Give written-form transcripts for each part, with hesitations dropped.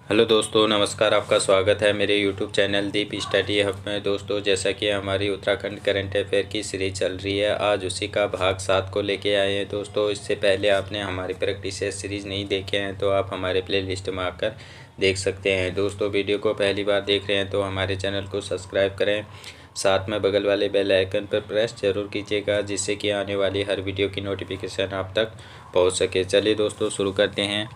Hello दोस्तों, नमस्कार। आपका स्वागत है मेरे यूट्यूब चैनल दीप स्टडी हब में। दोस्तों, जैसा कि हमारी उत्तराखंड करंट अफेयर की सीरीज चल रही है, आज उसी का भाग 7 को लेके आए हैं। दोस्तों, इससे पहले आपने हमारी प्रैक्टिस सीरीज़ नहीं देखे हैं तो आप हमारे प्लेलिस्ट में आकर देख सकते हैं। दोस्तों, वीडियो को पहली बार देख रहे हैं तो हमारे चैनल को सब्सक्राइब करें, साथ में बगल वाले बेल आइकन पर प्रेस जरूर कीजिएगा, जिससे कि आने वाली हर वीडियो की नोटिफिकेशन आप तक पहुँच सके। चलिए दोस्तों, शुरू करते हैं।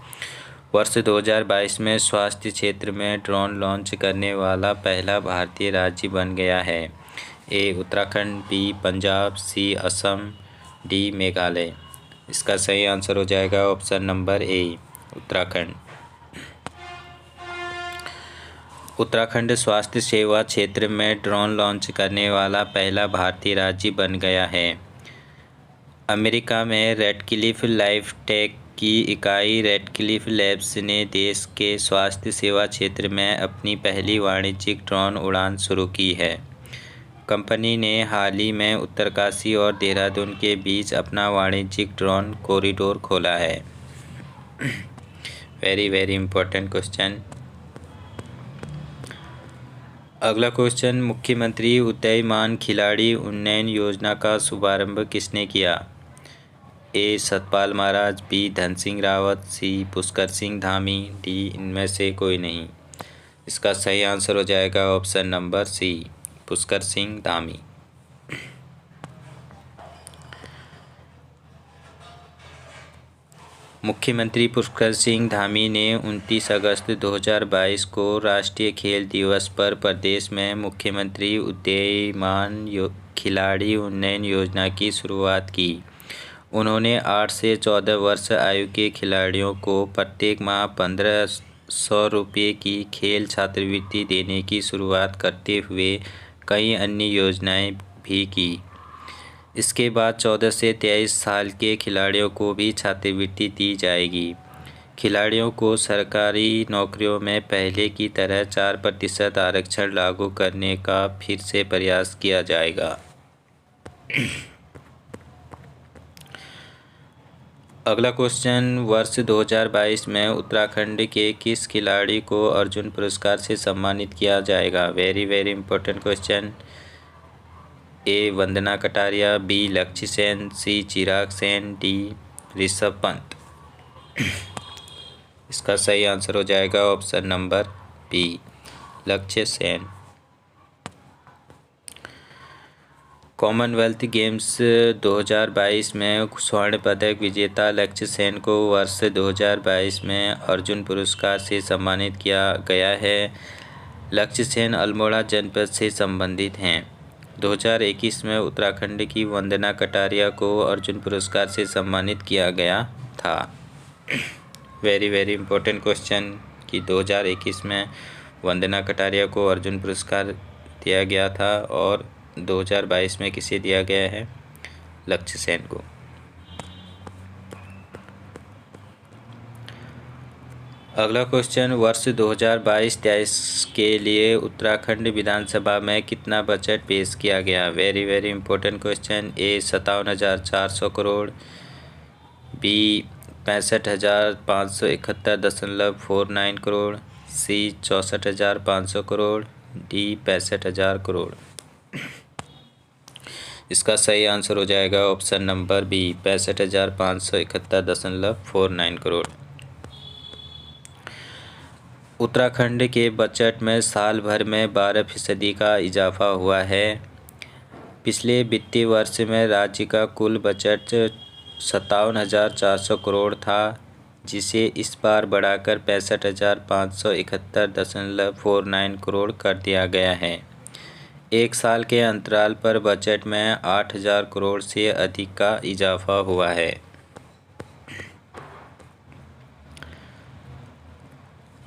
वर्ष 2022 में स्वास्थ्य क्षेत्र में ड्रोन लॉन्च करने वाला पहला भारतीय राज्य बन गया है। ए उत्तराखंड, बी पंजाब, सी असम, डी मेघालय। इसका सही आंसर हो जाएगा option number A, Uttarakhand. Uttarakhand स्वास्थ्य सेवा क्षेत्र में ड्रोन लॉन्च करने वाला पहला भारतीय राज्य बन गया है। अमेरिका में रेडक्लिफ लाइफ टेक की इकाई रेडक्लिफ लैब्स ने देश के स्वास्थ्य सेवा क्षेत्र में अपनी पहली वाणिज्यिक ड्रोन उड़ान शुरू की है। कंपनी ने हाल ही में उत्तरकाशी और देहरादून के बीच अपना वाणिज्यिक ड्रोन कॉरिडोर खोला है। Very important question. अगला क्वेश्चन, मुख्यमंत्री उदीयमान खिलाड़ी उन्नयन योजना का शुभारंभ किसने किया? ए Satpal Maharaj, B Dhan Singh Rawat, C Pushkar Singh Dhami, D इनमें से कोई नहीं। इसका सही आंसर हो जाएगा option number C, Pushkar Singh Dhami. मुख्यमंत्री पुष्कर सिंह धामी ने 29 अगस्त 2022 को राष्ट्रीय खेल दिवस पर प्रदेश में मुख्यमंत्री उदीयमान खिलाड़ी उन्नयन योजना की शुरुआत की। उन्होंने 8 से 14 वर्ष आयु के खिलाड़ियों को प्रत्येक माह 1500 रुपये की खेल छात्रवृत्ति देने की शुरुआत करते हुए कई अन्य योजनाएं भी की। इसके बाद 14 से 23 साल के खिलाड़ियों को भी छात्रवृत्ति दी जाएगी। खिलाड़ियों को सरकारी नौकरियों में पहले की तरह 4% आरक्षण लागू करने का फिर से प्रयास किया जाएगा। अगला क्वेश्चन, वर्ष 2022 में उत्तराखंड के किस खिलाड़ी को अर्जुन पुरस्कार से सम्मानित किया जाएगा? Very important question. A Vandana Kataria, B Lakshya Sen, C Chirag Sen, D Rishabh Pant. इसका सही आंसर हो जाएगा option number B, Lakshya Sen. Commonwealth games 2022 में स्वर्ण पदक विजेता लक्ष्य सेन को वर्ष 2022 में अर्जुन पुरस्कार से सम्मानित किया गया है। लक्ष्य सेन अल्मोड़ा जनपद से संबंधित हैं। 2021 में उत्तराखंड की वंदना कटारिया को अर्जुन पुरस्कार से सम्मानित किया गया था। वेरी इंपॉर्टेंट क्वेश्चन कि 2021 में वंदना कटारिया को अर्जुन पुरस्कार दिया गया था और 2022 में किसे दिया गया है? लक्ष्य सेन को। अगला क्वेश्चन, वर्ष 2022-23 के लिए उत्तराखंड विधानसभा में कितना बजट पेश किया गया? Very important question. A 57,400 crore, B 65,571.49 crore, C 64,500 crore, D 65,000 crore. इसका सही आंसर हो जाएगा option number B, 65,571.49 crore. Uttarakhand के बजट में साल भर में 12% का इजाफा हुआ है। पिछले वित्तीय वर्ष में राज्य का कुल बजट 57,400 करोड़ था, जिसे इस बार बढ़ाकर 65,571.49 करोड़ कर दिया गया है। एक साल के अंतराल पर बजट में 8,000 करोड़ से अधिक का इजाफा हुआ है।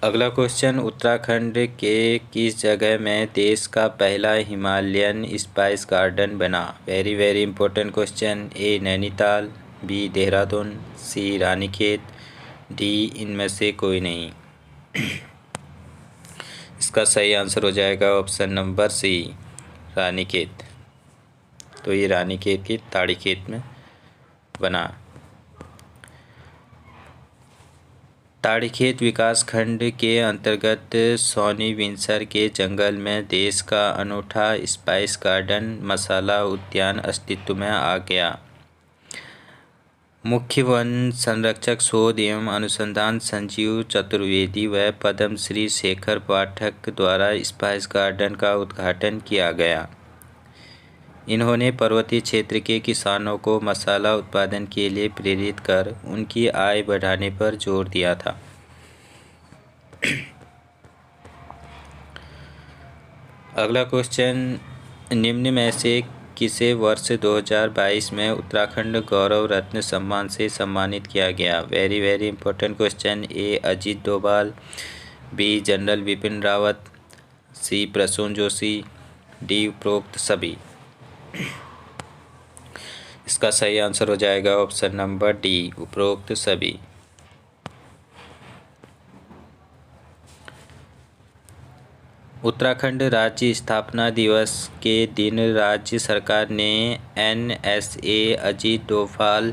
अगला क्वेश्चन, उत्तराखंड के किस जगह में देश का पहला हिमालयन स्पाइस गार्डन बना? Very important question. A Nainital, B Dehradun, C Ranikhet, D इनमें से कोई नहीं। इसका सही आंसर हो जाएगा ऑप्शन नंबर सी, रानीखेत। तो ये रानीखेत की ताड़ीखेत में बना। ताड़ीखेत विकास खंड के अंतर्गत सोनी विंसर के जंगल में देश का अनूठा स्पाइस गार्डन मसाला उद्यान अस्तित्व में आ गया। मुख्य वन संरक्षक शोध एवं अनुसंधान संजीव चतुर्वेदी व पद्मश्री शेखर पाठक द्वारा स्पाइस गार्डन का उद्घाटन किया गया। इन्होंने पर्वतीय क्षेत्र के किसानों को मसाला उत्पादन के लिए प्रेरित कर उनकी आय बढ़ाने पर जोर दिया था। अगला क्वेश्चन, निम्न में से किसे वर्ष 2022 में उत्तराखंड गौरव रत्न सम्मान से सम्मानित किया गया? Very very important question. A Ajit Doval, B general Vipin Rawat, C Prasoon Joshi, D उपरोक्त सभी। इसका सही आंसर हो जाएगा ऑप्शन नंबर डी, उपरोक्त सभी। उत्तराखंड राज्य स्थापना दिवस के दिन राज्य सरकार ने NSA अजीत डोभाल,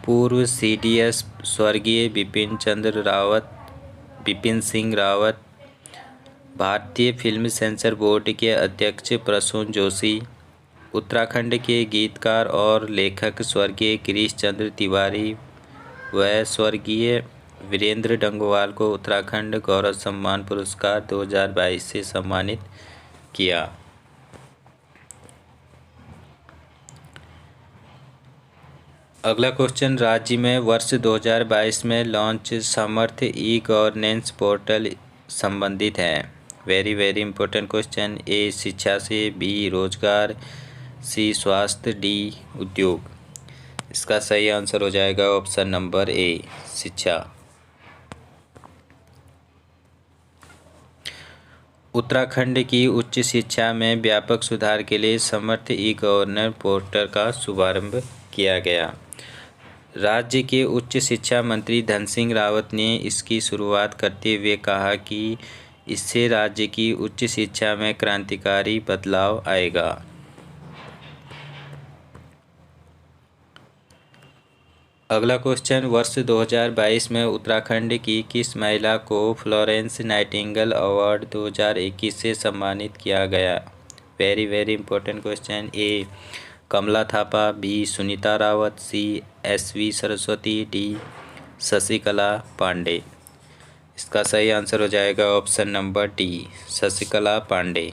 पूर्व CDS स्वर्गीय बिपिन सिंह रावत, भारतीय फिल्म सेंसर बोर्ड के अध्यक्ष प्रसून जोशी, उत्तराखंड के गीतकार और लेखक स्वर्गीय गिरीश चंद्र तिवारी व स्वर्गीय वीरेंद्र डंगोवाल को उत्तराखंड गौरव सम्मान पुरस्कार 2022 से सम्मानित किया। अगला क्वेश्चन, राज्य में वर्ष 2022 में launch Samarth e governance portal संबंधित है। Very very important question. A शिक्षा से, बी रोजगार, सी स्वास्थ्य, डी उद्योग। इसका सही आंसर हो जाएगा ऑप्शन नंबर ए, शिक्षा। उत्तराखंड की उच्च शिक्षा में व्यापक सुधार के लिए समर्थ ई गवर्नेंस पोर्टल का शुभारंभ किया गया। राज्य के उच्च शिक्षा मंत्री धन सिंह रावत ने इसकी शुरुआत करते हुए कहा कि इससे राज्य की उच्च शिक्षा में क्रांतिकारी बदलाव आएगा। अगला क्वेश्चन, वर्ष 2022 में उत्तराखंड की किस महिला को फ्लोरेंस नाइटिंगेल अवार्ड 2021 से सम्मानित किया गया? Very very important question. A Kamla Thapa, B Sunita Rawat, C SV Saraswati, D Shashikala Pandey. इसका सही आंसर हो जाएगा option number D, Shashikala Pandey.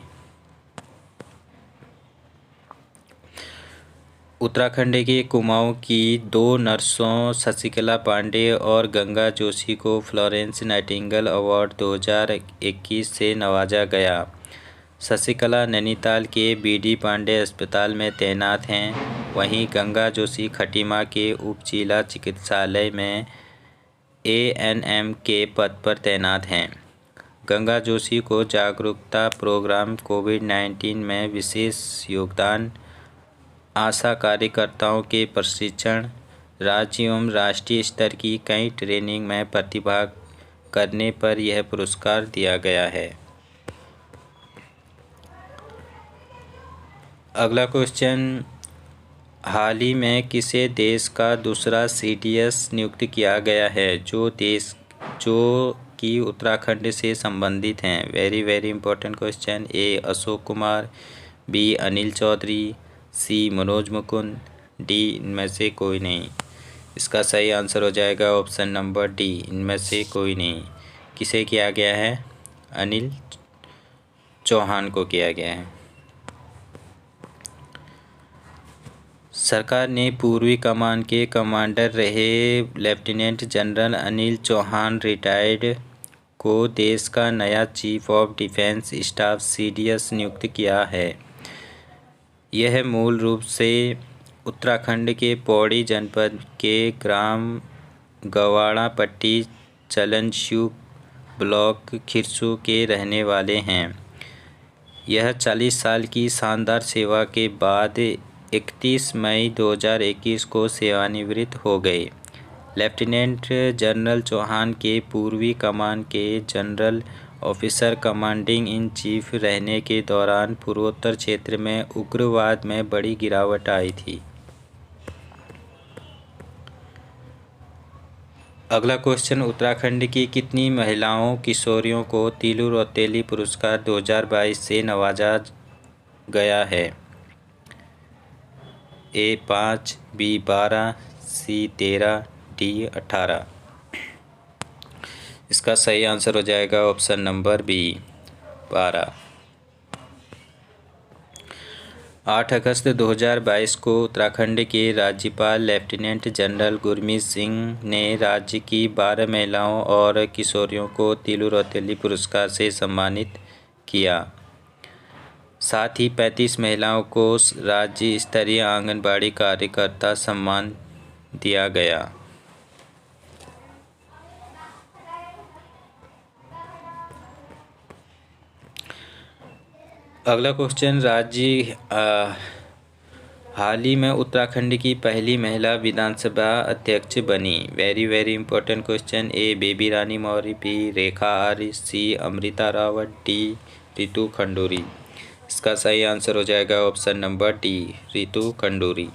Uttarakhand के कुमाऊं की 2 नर्सों शशिकला पांडे और गंगा जोशी को फ्लोरेंस नाइटिंगेल अवार्ड 2021 से नवाजा गया। शशिकला नैनीताल के BD पांडे अस्पताल में तैनात हैं, वहीं गंगा जोशी खटीमा के उप जिला चिकित्सालय में ANM के पद पर तैनात हैं। गंगा जोशी को जागरूकता प्रोग्राम कोविड-19 में विशेष योगदान, आशा कार्यकर्ताओं के प्रशिक्षण, राज्य एवं राष्ट्रीय स्तर की कई ट्रेनिंग में प्रतिभा करने पर यह पुरस्कार दिया गया है। अगला क्वेश्चन, हाल ही में किसे देश का दूसरा CDS नियुक्त किया गया है जो कि उत्तराखंड से संबंधित हैं? Very very important question. A Ashok Kumar, B Anil Chaudhary, C Manoj Mukund, D इनमें से कोई नहीं। इसका सही आंसर हो जाएगा ऑप्शन नंबर डी, इनमें से कोई नहीं। किसे किया गया है? अनिल चौहान को किया गया है। सरकार ने पूर्वी कमान के कमांडर रहे lieutenant general Anil Chauhan retired को देश का नया chief of defence staff CDS नियुक्त किया है। यह मूल रूप से उत्तराखंड के पौड़ी जनपद के ग्राम गवाड़ा पट्टी चलनशू ब्लॉक खिरसू के रहने वाले हैं। यह 40 साल की शानदार सेवा के बाद 31 मई 2021 को सेवानिवृत्त हो गए। लेफ्टिनेंट जनरल चौहान के पूर्वी कमान के general officer commanding in chief रहने के दौरान पूर्वोत्तर क्षेत्र में उग्रवाद में बड़ी गिरावट आई थी। अगला क्वेश्चन, उत्तराखंड की कितनी महिलाओं किशोरियों को तीलू रौतेली पुरस्कार 2022 से नवाजा गया है? ए 5, बी 12, सी 13, डी 18। इसका सही आंसर हो जाएगा ऑप्शन नंबर बी 12। 8 अगस्त 2022 को उत्तराखंड के राज्यपाल लेफ्टिनेंट जनरल गुरमीत सिंह ने राज्य की 12 महिलाओं और किशोरियों को तीलू रौतेली पुरस्कार से सम्मानित किया। साथ ही 35 महिलाओं को राज्य स्तरीय आंगनबाड़ी कार्यकर्ता सम्मान दिया गया। अगला क्वेश्चन, राज्य हाल ही में उत्तराखंड की पहली महिला विधानसभा अध्यक्ष बनी। Very very important question. A Baby Rani Maurya, B Rekha Arya, C Amrita Rawat, D Ritu Khanduri. इसका सही आंसर हो जाएगा option number D Ritu Khanduri.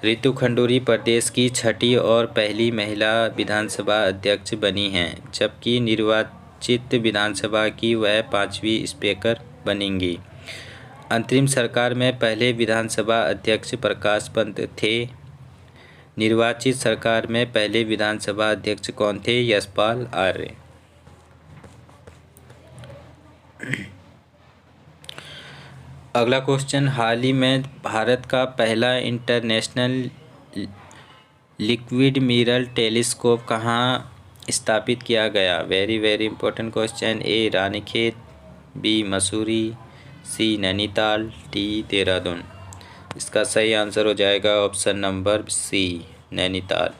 Ritu Khanduri प्रदेश की छठी और पहली महिला विधानसभा अध्यक्ष बनी हैं, जबकि निर्वाचित विधानसभा की वह 5वीं स्पीकर बनेंगी। अंतरिम सरकार में पहले विधानसभा अध्यक्ष प्रकाश पंत थे। निर्वाचित सरकार में पहले विधानसभा अध्यक्ष कौन थे? यशपाल आर्य। अगला क्वेश्चन, हाल ही में भारत का पहला इंटरनेशनल लिक्विड मिरर टेलीस्कोप कहाँ स्थापित किया गया? Very very important question. A Ranikhet, B Mussoorie, C Nainital, D Dehradun. इसका सही आंसर हो जाएगा ऑप्शन नंबर सी नैनीताल।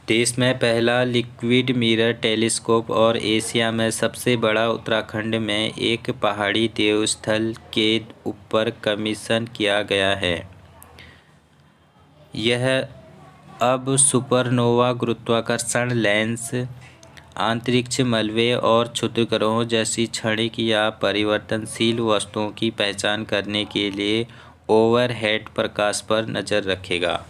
देश में पहला लिक्विड मिरर टेलीस्कोप और एशिया में सबसे बड़ा उत्तराखंड में एक पहाड़ी देवस्थल के ऊपर कमीशन किया गया है। यह अब सुपरनोवा, गुरुत्वाकर्षण लेंस, अंतरिक्ष मलबे और क्षुद्रग्रहों जैसी क्षणिक या परिवर्तनशील वस्तुओं की पहचान करने के लिए ओवरहेड प्रकाश पर नज़र रखेगा।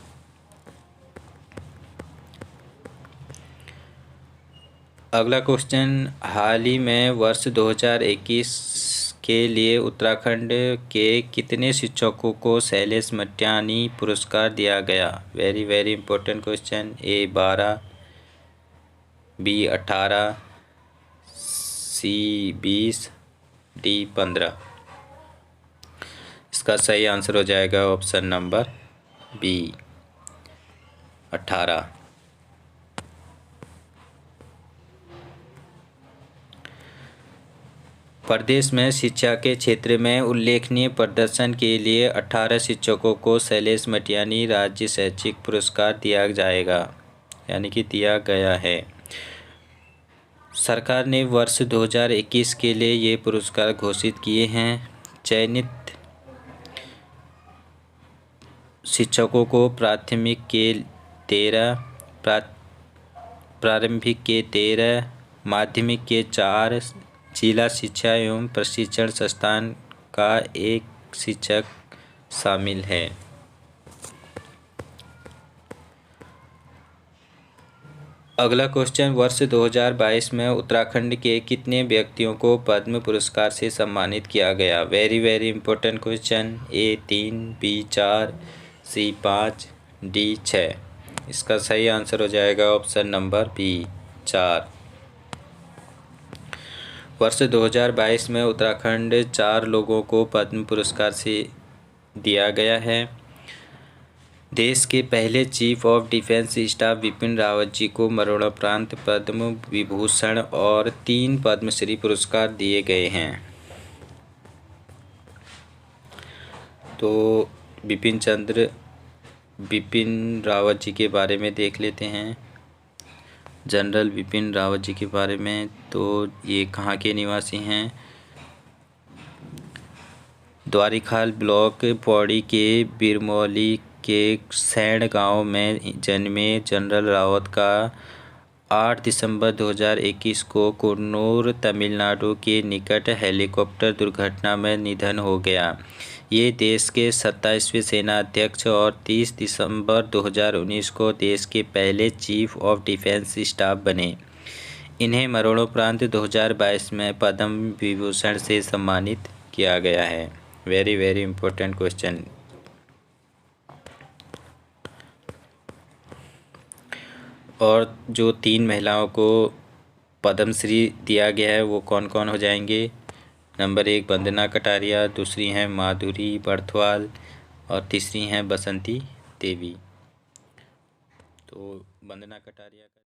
अगला क्वेश्चन, हाल ही में वर्ष 2021 के लिए उत्तराखंड के कितने शिक्षकों को शैलेश मटियानी पुरस्कार दिया गया? Very very important question. A 12, B 18, C 20, D 15। इसका सही आंसर हो जाएगा ऑप्शन नंबर बी 18। प्रदेश में शिक्षा के क्षेत्र में उल्लेखनीय प्रदर्शन के लिए 18 शिक्षकों को शैलेश मटियानी राज्य शैक्षिक पुरस्कार दिया जाएगा, यानी कि दिया गया है। सरकार ने वर्ष 2021 के लिए ये पुरस्कार घोषित किए हैं। चयनित शिक्षकों को प्रारंभिक के 13, माध्यमिक के 4, जिला शिक्षा एवं प्रशिक्षण संस्थान का 1 शिक्षक शामिल है। अगला क्वेश्चन, वर्ष 2022 में उत्तराखंड के कितने व्यक्तियों को पद्म पुरस्कार से सम्मानित किया गया? Very very important question. A 3, B 4, C 5, D 6। इसका सही आंसर हो जाएगा ऑप्शन नंबर बी 4। वर्ष 2022 में उत्तराखंड 4 लोगों को पद्म पुरस्कार से दिया गया है। देश के पहले chief of defence staff Bipin Rawat ji को मरणोपरांत पद्म विभूषण और 3 पद्मश्री पुरस्कार दिए गए हैं। तो बिपिन रावत जी के बारे में देख लेते हैं। जनरल बिपिन रावत जी के बारे में, तो ये कहाँ के निवासी हैं? द्वारिखाल ब्लॉक पौड़ी के बिरमौली के सैंड गांव में जन्मे जनरल रावत का 8 दिसंबर 2021 को कुन्नूर तमिलनाडु के निकट हेलीकॉप्टर दुर्घटना में निधन हो गया। ये देश के 27वें सेना अध्यक्ष और 30 दिसंबर 2019 को देश के पहले चीफ ऑफ डिफेंस स्टाफ बने। इन्हें मरणोपरांत 2022 में पद्म विभूषण से सम्मानित किया गया है। Very very important question. और जो 3 महिलाओं को पद्मश्री दिया गया है वो कौन कौन हो जाएंगे? नंबर 1 वंदना कटारिया, दूसरी हैं माधुरी बर्थवाल और तीसरी हैं बसंती देवी। तो वंदना कटारिया